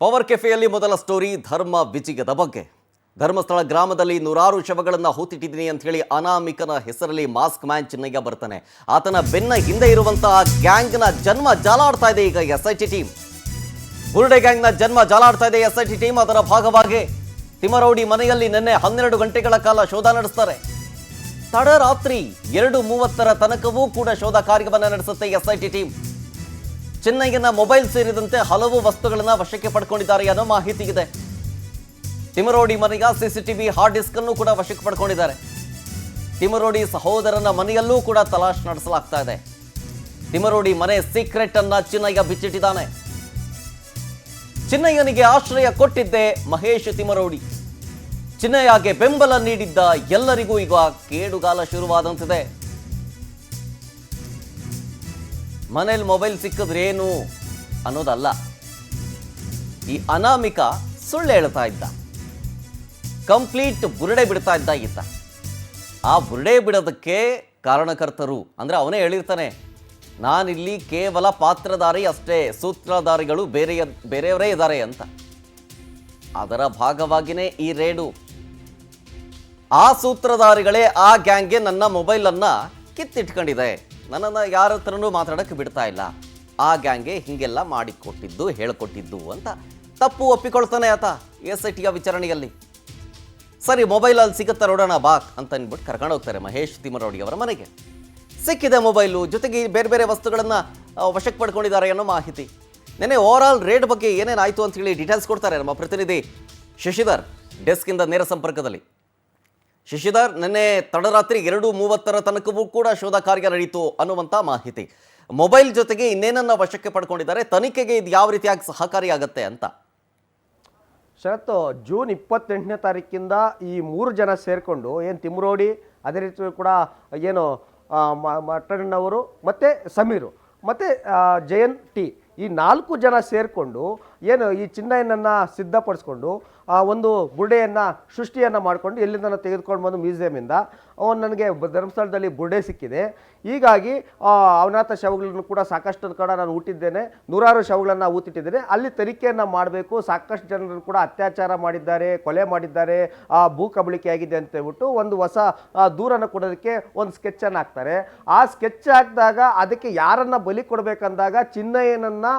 Power ಕೆಫೆಯಲ್ಲಿ ಮೊದಲ story ಧರ್ಮ ವಿಜಯದ ಬಗ್ಗೆ. ಧರ್ಮಸ್ಥಳ ಗ್ರಾಮದಲ್ಲಿ ನೂರಾರು ಶವಗಳನ್ನು ಹೂತಿಟ್ಟಿದ್ದೀನಿ ಅಂತ ಹೇಳಿ ಅನಾಮಿಕನ ಹೆಸರಲ್ಲಿ ಮಾಸ್ಕ್ ಮ್ಯಾನ್ ಚಿನ್ನಯ್ಯ ಬರ್ತಾನೆ. ಆತನ ಬೆನ್ನ ಹಿಂದೆ ಇರುವಂತಹ ಗ್ಯಾಂಗ್ನ ಜನ್ಮ ಜಾಲಾಡ್ತಾ ಇದೆ ಈಗ ಎಸ್ಐಟಿ ಟೀಮ್. ಬುರುಡೆ ಗ್ಯಾಂಗ್ನ ಜನ್ಮ ಜಾಲಾಡ್ತಾ ಇದೆ ಎಸ್ಐಟಿ ಟೀಮ್. ಅದರ ಭಾಗವಾಗಿ ತಿಮರೌಡಿ ಮನೆಯಲ್ಲಿ ನಿನ್ನೆ 12 ಗಂಟೆಗಳ ಕಾಲ ಶೋಧ ನಡೆಸ್ತಾರೆ. ತಡರಾತ್ರಿ 2:30 ತನಕವೂ ಕೂಡ ಶೋಧ ಕಾರ್ಯವನ್ನು ನಡೆಸುತ್ತೆ ಎಸ್ಐಟಿ ಟೀಮ್. ಚಿನ್ನಯ್ಯನ ಮೊಬೈಲ್ ಸೇರಿದಂತೆ ಹಲವು ವಸ್ತುಗಳನ್ನು ವಶಕ್ಕೆ ಪಡ್ಕೊಂಡಿದ್ದಾರೆ ಅನ್ನೋ ಮಾಹಿತಿ ಇದೆ. ತಿಮರೋಡಿ ಮನೆಯ ಸಿಸಿಟಿವಿ ಹಾರ್ಡ್ ಡಿಸ್ಕ್ ಅನ್ನು ಕೂಡ ವಶಕ್ಕೆ ಪಡ್ಕೊಂಡಿದ್ದಾರೆ. ತಿಮರೋಡಿ ಸಹೋದರನ ಮನೆಯಲ್ಲೂ ಕೂಡ ತಲಾಶ್ ನಡೆಸಲಾಗ್ತಾ ಇದೆ. ತಿಮರೋಡಿ ಮನೆ ಸೀಕ್ರೆಟ್ ಅನ್ನ ಚಿನ್ನಯ್ಯ ಬಿಚ್ಚಿಟ್ಟಿದ್ದಾನೆ. ಚಿನ್ನಯ್ಯನಿಗೆ ಆಶ್ರಯ ಕೊಟ್ಟಿದ್ದೆ ಮಹೇಶ್ ತಿಮರೋಡಿ. ಚಿನ್ನಯ್ಯಗೆ ಬೆಂಬಲ ನೀಡಿದ್ದ ಎಲ್ಲರಿಗೂ ಈಗ ಕೇಡುಗಾಲ ಶುರುವಾದಂತಿದೆ. ಮನೇಲಿ ಮೊಬೈಲ್ ಸಿಕ್ಕಿದ್ರೇನು ಅನ್ನೋದಲ್ಲ, ಈ ಅನಾಮಿಕ ಸುಳ್ಳು ಹೇಳ್ತಾ ಇದ್ದ, ಕಂಪ್ಲೀಟ್ ಬುರುಡೆ ಬಿಡ್ತಾ ಇದ್ದ ಈತ. ಆ ಬುರುಡೆ ಬಿಡೋದಕ್ಕೆ ಕಾರಣಕರ್ತರು ಅಂದರೆ ಅವನೇ ಹೇಳಿರ್ತಾನೆ, ನಾನಿಲ್ಲಿ ಕೇವಲ ಪಾತ್ರಧಾರಿ ಅಷ್ಟೇ, ಸೂತ್ರಧಾರಿಗಳು ಬೇರೆಯವರೇ ಇದ್ದಾರೆ ಅಂತ. ಅದರ ಭಾಗವಾಗಿಯೇ ಈ ರೇಡು. ಆ ಸೂತ್ರಧಾರಿಗಳೇ ಆ ಗ್ಯಾಂಗ್ಗೆ ನನ್ನ ಮೊಬೈಲನ್ನು ಕಿತ್ತಿಟ್ಕೊಂಡಿದೆ, ನನ್ನನ್ನು ಯಾರ ಹತ್ರನೂ ಮಾತಾಡೋಕ್ಕೆ ಬಿಡ್ತಾ ಇಲ್ಲ, ಆ ಗ್ಯಾಂಗ್ಗೆ ಹೀಗೆಲ್ಲ ಮಾಡಿಕೊಟ್ಟಿದ್ದು ಹೇಳಿಕೊಟ್ಟಿದ್ದು ಅಂತ ತಪ್ಪು ಒಪ್ಪಿಕೊಳ್ತಾನೆ ಆತ ಎಸ್ಐಟಿಯ ವಿಚಾರಣೆಯಲ್ಲಿ. ಸರಿ, ಮೊಬೈಲಲ್ಲಿ ಸಿಗುತ್ತಾ ನೋಡೋಣ ಬಾ ಅಂತ ಅಂದ್ಬಿಟ್ಟು ಕರ್ಕೊಂಡು ಹೋಗ್ತಾರೆ ಮಹೇಶ್ ತಿಮರೋಡಿ ಅವರ ಮನೆಗೆ. ಸಿಕ್ಕಿದೆ ಮೊಬೈಲು, ಜೊತೆಗೆ ಬೇರೆ ಬೇರೆ ವಸ್ತುಗಳನ್ನು ವಶಕ್ಕೆ ಪಡ್ಕೊಂಡಿದ್ದಾರೆ ಅನ್ನೋ ಮಾಹಿತಿ. ನೆನೆ ಓವರ್ ಆಲ್ ರೇಡ್ ಬಗ್ಗೆ ಏನೇನಾಯಿತು ಅಂತ ಹೇಳಿ ಡೀಟೇಲ್ಸ್ ಕೊಡ್ತಾರೆ ನಮ್ಮ ಪ್ರತಿನಿಧಿ ಶಶಿಧರ್ ಡೆಸ್ಕಿಂದ ನೇರ ಸಂಪರ್ಕದಲ್ಲಿ. ಶಶಿಧರ್, ನಿನ್ನೆ ತಡರಾತ್ರಿ 2:30 ತನಕವೂ ಕೂಡ ಶೋಧ ಕಾರ್ಯ ನಡೆಯಿತು ಅನ್ನುವಂಥ ಮಾಹಿತಿ. ಮೊಬೈಲ್ ಜೊತೆಗೆ ಇನ್ನೇನನ್ನ ವಶಕ್ಕೆ ಪಡ್ಕೊಂಡಿದ್ದಾರೆ, ತನಿಖೆಗೆ ಇದು ಯಾವ ರೀತಿಯಾಗಿ ಸಹಕಾರಿಯಾಗತ್ತೆ ಅಂತ? ಶರತ್ತು, ಜೂನ್ 28ನೇ ತಾರೀಕಿಂದ ಈ 3 ಜನ ಸೇರಿಕೊಂಡು ಏನು ತಿಮ್ರೋಡಿ, ಅದೇ ರೀತಿ ಕೂಡ ಏನು ಮಟಣ್ಣವರು ಮತ್ತು ಸಮೀರು ಮತ್ತು ಜಯನ್ ಟಿ, ಈ 4 ಜನ ಸೇರಿಕೊಂಡು ಏನು ಈ ಚಿನ್ನಯ್ಯನನ್ನು ಸಿದ್ಧಪಡಿಸ್ಕೊಂಡು ಒಂದು ಬುರುಡೆಯನ್ನು ಸೃಷ್ಟಿಯನ್ನು ಮಾಡಿಕೊಂಡು ಎಲ್ಲಿಂದ ತೆಗೆದುಕೊಂಡು ಬಂದು ಮ್ಯೂಸಿಯಮಿಂದ ಅವನು ನನಗೆ ಧರ್ಮಸ್ಥಳದಲ್ಲಿ ಬುರುಡೆ ಸಿಕ್ಕಿದೆ, ಹೀಗಾಗಿ ಅವನಾಥ ಶವಗಳನ್ನು ಕೂಡ ಸಾಕಷ್ಟು ಕಡೆ ನಾನು ಊಟಿದ್ದೇನೆ, ನೂರಾರು ಶವಗಳನ್ನು ಊತಿಟ್ಟಿದ್ದೇನೆ, ಅಲ್ಲಿ ತನಿಖೆಯನ್ನು ಮಾಡಬೇಕು, ಸಾಕಷ್ಟು ಜನರು ಕೂಡ ಅತ್ಯಾಚಾರ ಮಾಡಿದ್ದಾರೆ, ಕೊಲೆ ಮಾಡಿದ್ದಾರೆ, ಭೂ ಕಬಳಿಕೆ ಆಗಿದೆ ಅಂತ ಹೇಳ್ಬಿಟ್ಟು ಒಂದು ಹೊಸ ದೂರನ್ನು ಕೊಡೋದಕ್ಕೆ ಒಂದು ಸ್ಕೆಚ್ಚನ್ನು ಹಾಕ್ತಾರೆ. ಆ ಸ್ಕೆಚ್ ಹಾಕಿದಾಗ ಅದಕ್ಕೆ ಯಾರನ್ನು ಬಲಿ ಕೊಡಬೇಕಂದಾಗ ಚಿನ್ನಯ್ಯನನ್ನು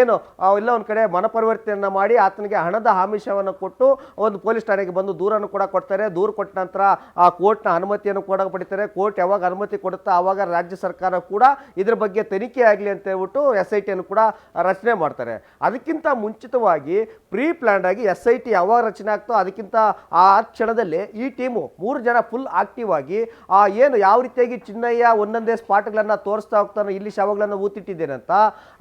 ಏನು ಎಲ್ಲ ಒಂದು ಕಡೆ ಮನಪರಿವರ್ತನೆಯನ್ನು ಮಾಡಿ ಆತನಿಗೆ ಹಣದ ಆಮಿಷವನ್ನು ಕೊಟ್ಟು ಒಂದು ಪೊಲೀಸ್ ಠಾಣೆಗೆ ಬಂದು ದೂರನ್ನು ಕೂಡ ಕೊಡ್ತಾರೆ. ದೂರು ಕೊಟ್ಟ ನಂತರ ಆ ಕೋರ್ಟ್ನ ಅನುಮತಿಯನ್ನು ಕೂಡ ಪಡಿತಾರೆ. ಕೋರ್ಟ್ ಯಾವಾಗ ಅನುಮತಿ ಕೊಡುತ್ತಾ ಆವಾಗ ರಾಜ್ಯ ಸರ್ಕಾರ ಕೂಡ ಇದ್ರ ಬಗ್ಗೆ ತನಿಖೆ ಆಗಲಿ ಅಂತ ಹೇಳ್ಬಿಟ್ಟು SITಯನ್ನು ಕೂಡ ರಚನೆ ಮಾಡ್ತಾರೆ. ಅದಕ್ಕಿಂತ ಮುಂಚಿತವಾಗಿ ಪ್ರೀ ಪ್ಲಾನ್ಡ್ ಆಗಿ SIT ಯಾವಾಗ ರಚನೆ ಆಗ್ತೋ ಅದಕ್ಕಿಂತ ಆ ಕ್ಷಣದಲ್ಲಿ ಈ ಟೀಮು 3 ಜನ ಫುಲ್ ಆಕ್ಟಿವ್ ಆಗಿ ಏನು ಯಾವ ರೀತಿಯಾಗಿ ಚಿನ್ನಯ್ಯ ಒಂದೊಂದೇ ಸ್ಪಾಟ್ಗಳನ್ನು ತೋರಿಸ್ತಾ ಹೋಗ್ತಾನೆ, ಇಲ್ಲಿ ಶವಗಳನ್ನು ಊತಿಟ್ಟಿದ್ದೇನೆ ಅಂತ.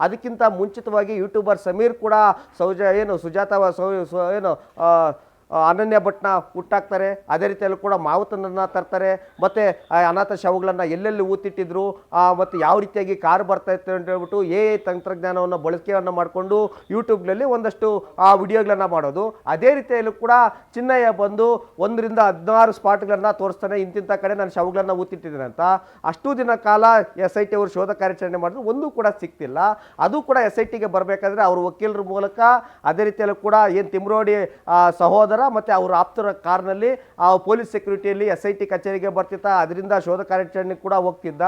ಅದಕ್ಕಿಂತ ಮುಂಚಿತವಾಗಿ ಯೂಟ್ಯೂಬರ್ ಸಮೀರ್ ಕೂಡ ಸುಜಾತ ಏನು ಅನನ್ಯ ಭಟ್ನ ಹುಟ್ಟಾಕ್ತಾರೆ. ಅದೇ ರೀತಿಯಲ್ಲಿ ಕೂಡ ಮಾವುತನನ್ನು ತರ್ತಾರೆ, ಮತ್ತು ಅನಾಥ ಶವಗಳನ್ನು ಎಲ್ಲೆಲ್ಲಿ ಊತಿಟ್ಟಿದ್ರು ಮತ್ತು ಯಾವ ರೀತಿಯಾಗಿ ಕಾರು ಬರ್ತಾ ಇತ್ತು ಅಂತ ಹೇಳ್ಬಿಟ್ಟು ತಂತ್ರಜ್ಞಾನವನ್ನು ಬಳಕೆಯನ್ನು ಮಾಡಿಕೊಂಡು ಯೂಟ್ಯೂಬ್ನಲ್ಲಿ ಒಂದಷ್ಟು ವಿಡಿಯೋಗಳನ್ನು ಮಾಡೋದು. ಅದೇ ರೀತಿಯಲ್ಲೂ ಕೂಡ ಚಿನ್ನಯ್ಯ ಬಂದು 1 ರಿಂದ 16 ಸ್ಪಾಟ್ಗಳನ್ನು ತೋರಿಸ್ತಾನೆ, ಇಂತಿಂಥ ಕಡೆ ನಾನು ಶವಗಳನ್ನು ಊತಿಟ್ಟಿದ್ದೇನೆ ಅಂತ. ಅಷ್ಟು ದಿನ ಕಾಲ SIT ಅವರು ಶೋಧ ಕಾರ್ಯಾಚರಣೆ ಮಾಡಿದ್ರು, ಒಂದೂ ಕೂಡ ಸಿಕ್ತಿಲ್ಲ. ಅದು ಕೂಡ SITಗೆ ಬರಬೇಕಾದ್ರೆ ಅವ್ರ ವಕೀಲರ ಮೂಲಕ, ಅದೇ ರೀತಿಯಲ್ಲೂ ಕೂಡ ಏನು ತಿಮ್ರೋಡಿ ಸಹೋದರ ಮತ್ತು ಅವರ ಆಪ್ತರ ಕಾರ್ನಲ್ಲಿ ಪೊಲೀಸ್ ಸೆಕ್ಯೂರಿಟಿಯಲ್ಲಿ SIT ಕಚೇರಿಗೆ ಬರ್ತಿದ್ದ, ಅದರಿಂದ ಶೋಧ ಕಾರ್ಯಾಚರಣೆ ಕೂಡ ಹೋಗ್ತಿದ್ದ.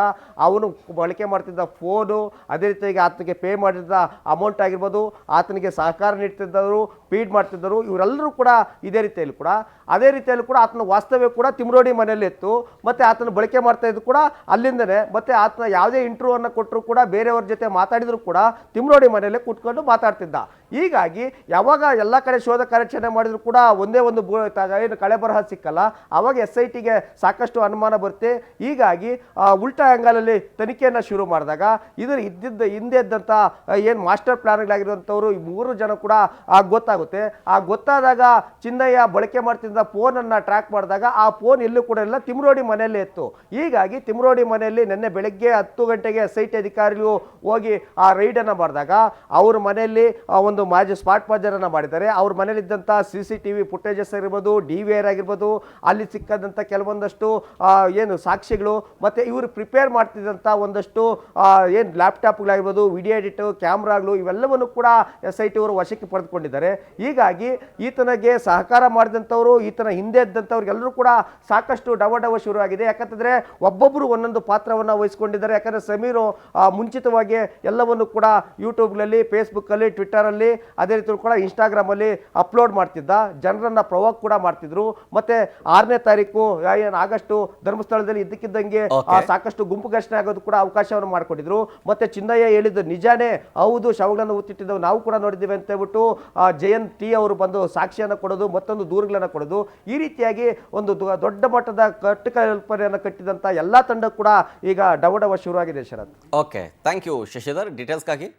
ಅವನು ಬಳಕೆ ಮಾಡ್ತಿದ್ದ ಫೋನು, ಅದೇ ರೀತಿಯಾಗಿ ಆತನಿಗೆ ಪೇ ಮಾಡಿದ್ದ ಅಮೌಂಟ್ ಆಗಿರ್ಬೋದು, ಆತನಿಗೆ ಸಹಕಾರ ನೀಡ್ತಿದ್ದವರು, ಫೀಡ್ ಮಾಡ್ತಿದ್ದರು, ಇವರೆಲ್ಲರೂ ಕೂಡ ಇದೇ ರೀತಿಯಲ್ಲಿ ಕೂಡ ಅದೇ ರೀತಿಯಲ್ಲಿ ಕೂಡ ಆತನ ವಾಸ್ತವ್ಯ ಕೂಡ ತಿಮ್ರೋಡಿ ಮನೆಯಲ್ಲಿ ಇತ್ತು. ಮತ್ತು ಆತನ ಬಳಕೆ ಮಾಡ್ತಾ ಇದ್ದು ಕೂಡ ಅಲ್ಲಿಂದನೇ. ಮತ್ತು ಆತನ ಯಾವುದೇ ಇಂಟರ್ವ್ಯೂವನ್ನು ಕೊಟ್ಟರು ಕೂಡ ಬೇರೆಯವ್ರ ಜೊತೆ ಮಾತಾಡಿದ್ರು ಕೂಡ ತಿಮ್ರೋಡಿ ಮನೆಯಲ್ಲೇ ಕೂತ್ಕೊಂಡು ಮಾತಾಡ್ತಿದ್ದ. ಹೀಗಾಗಿ ಯಾವಾಗ ಎಲ್ಲ ಕಡೆ ಶೋಧ ಕಾರ್ಯಾಚರಣೆ ಮಾಡಿದ್ರು ಕೂಡ ಒಂದೇ ಒಂದು ಏನು ಕಳೆ ಬರಹ ಸಿಕ್ಕಲ್ಲ, ಆವಾಗ SITಗೆ ಸಾಕಷ್ಟು ಅನುಮಾನ ಬರುತ್ತೆ. ಹೀಗಾಗಿ ಉಲ್ಟಾ ಆ್ಯಂಗಲಲ್ಲಿ ತನಿಖೆಯನ್ನು ಶುರು ಮಾಡಿದಾಗ ಇದರ ಹಿಂದೆ ಇದ್ದಂಥ ಏನು ಮಾಸ್ಟರ್ ಪ್ಲಾನ್ಗಳಾಗಿರುವಂಥವ್ರು ಈ 3 ಜನ ಕೂಡ ಗೊತ್ತಾಗುತ್ತೆ. ಗೊತ್ತಾದಾಗ ಚಿನ್ನಯ್ಯ ಬಳಕೆ ಮಾಡ್ತಿದ್ದ ಫೋನನ್ನು ಟ್ರ್ಯಾಕ್ ಮಾಡಿದಾಗ ಆ ಫೋನ್ ಎಲ್ಲೂ ಕೂಡ ಇಲ್ಲ, ತಿಮ್ರೋಡಿ ಮನೆಯಲ್ಲೇ ಇತ್ತು. ಹೀಗಾಗಿ ತಿಮ್ರೋಡಿ ಮನೆಯಲ್ಲಿ ನಿನ್ನೆ ಬೆಳಗ್ಗೆ 10 ಗಂಟೆಗೆ SIT ಅಧಿಕಾರಿಗಳು ಹೋಗಿ ಆ ರೈಡನ್ನು ಮಾಡಿದಾಗ ಅವ್ರ ಮನೆಯಲ್ಲಿ ಒಂದು ಒಂದು ಸ್ಮಾರ್ಟ್ ಪಾಜರನ್ನು ಮಾಡಿದ್ದಾರೆ. ಅವ್ರ ಮನೇಲಿದ್ದಂಥ CCTV ಫುಟೇಜಸ್ ಆಗಿರ್ಬೋದು, DVR ಆಗಿರ್ಬೋದು, ಅಲ್ಲಿ ಸಿಕ್ಕದಂಥ ಕೆಲವೊಂದಷ್ಟು ಏನು ಸಾಕ್ಷಿಗಳು, ಮತ್ತು ಇವರು ಪ್ರಿಪೇರ್ ಮಾಡ್ತಿದ್ದಂಥ ಒಂದಷ್ಟು ಏನು ಲ್ಯಾಪ್ಟಾಪ್ಗಳಾಗಿರ್ಬೋದು, ವಿಡಿಯೋ ಎಡಿಟ್ ಕ್ಯಾಮ್ರಾಗಳು, ಇವೆಲ್ಲವನ್ನು ಕೂಡ SIT ಅವರು ವಶಕ್ಕೆ ಪಡೆದುಕೊಂಡಿದ್ದಾರೆ. ಹೀಗಾಗಿ ಈತನಿಗೆ ಸಹಕಾರ ಮಾಡಿದಂಥವರು, ಈತನ ಹಿಂದೆ ಇದ್ದಂಥವ್ರಿಗೆಲ್ಲರೂ ಕೂಡ ಸಾಕಷ್ಟು ಡವ ಶುರುವಾಗಿದೆ. ಯಾಕಂತಂದರೆ ಒಬ್ಬೊಬ್ಬರು ಒಂದೊಂದು ಪಾತ್ರವನ್ನು ವಹಿಸ್ಕೊಂಡಿದ್ದಾರೆ. ಯಾಕಂದರೆ ಸಮೀರು ಮುಂಚಿತವಾಗಿ ಎಲ್ಲವನ್ನು ಕೂಡ ಯೂಟ್ಯೂಬ್ನಲ್ಲಿ, ಫೇಸ್ಬುಕ್ಕಲ್ಲಿ, ಟ್ವಿಟ್ಟರಲ್ಲಿ, ಅದೇ ರೀತಿ ಕೂಡ ಇನ್ಸ್ಟಾಗ್ರಾಮಲ್ಲಿ ಅಪ್ಲೋಡ್ ಮಾಡ್ತಿದ್ದ. ಜನರನ್ನು ಪ್ರವೋಕ್ ಕೂಡ ಮಾಡ್ತಿದ್ರು. ಮತ್ತೆ 6ನೇ ತಾರೀಕು ಏನು ಆಗಸ್ಟು ಧರ್ಮಸ್ಥಳದಲ್ಲಿ ಇದ್ದಕ್ಕಿದ್ದಂಗೆ ಸಾಕಷ್ಟು ಗುಂಪು ಘರ್ಷಣೆ ಆಗೋದು ಕೂಡ ಅವಕಾಶವನ್ನು ಮಾಡಿಕೊಟ್ಟಿದ್ರು. ಮತ್ತೆ ಚಿನ್ನಯ್ಯ ಹೇಳಿದ್ದು ನಿಜಾನೇ, ಹೌದು ಶವಗಳನ್ನು ಊತಿಟ್ಟಿದ್ದವು ನಾವು ಕೂಡ ನೋಡಿದ್ದೀವಿ ಅಂತ ಹೇಳ್ಬಿಟ್ಟು ಜಯಂತ್ ಟಿ ಅವರು ಬಂದು ಸಾಕ್ಷಿಯನ್ನು ಕೊಡೋದು, ಮತ್ತೊಂದು ದೂರುಗಳನ್ನು ಕೊಡೋದು, ಈ ರೀತಿಯಾಗಿ ಒಂದು ದೊಡ್ಡ ಮಟ್ಟದ ಕಟ್ಟುಕಲ್ಪನೆಯನ್ನು ಕಟ್ಟಿದಂಥ ಎಲ್ಲ ತಂಡ ಕೂಡ ಈಗ ಡವ ಶುರುವಾಗಿದೆ Sharath. Okay, thank you Shashidhar ಡೀಟೇಲ್ಸ್ಗಾಗಿ.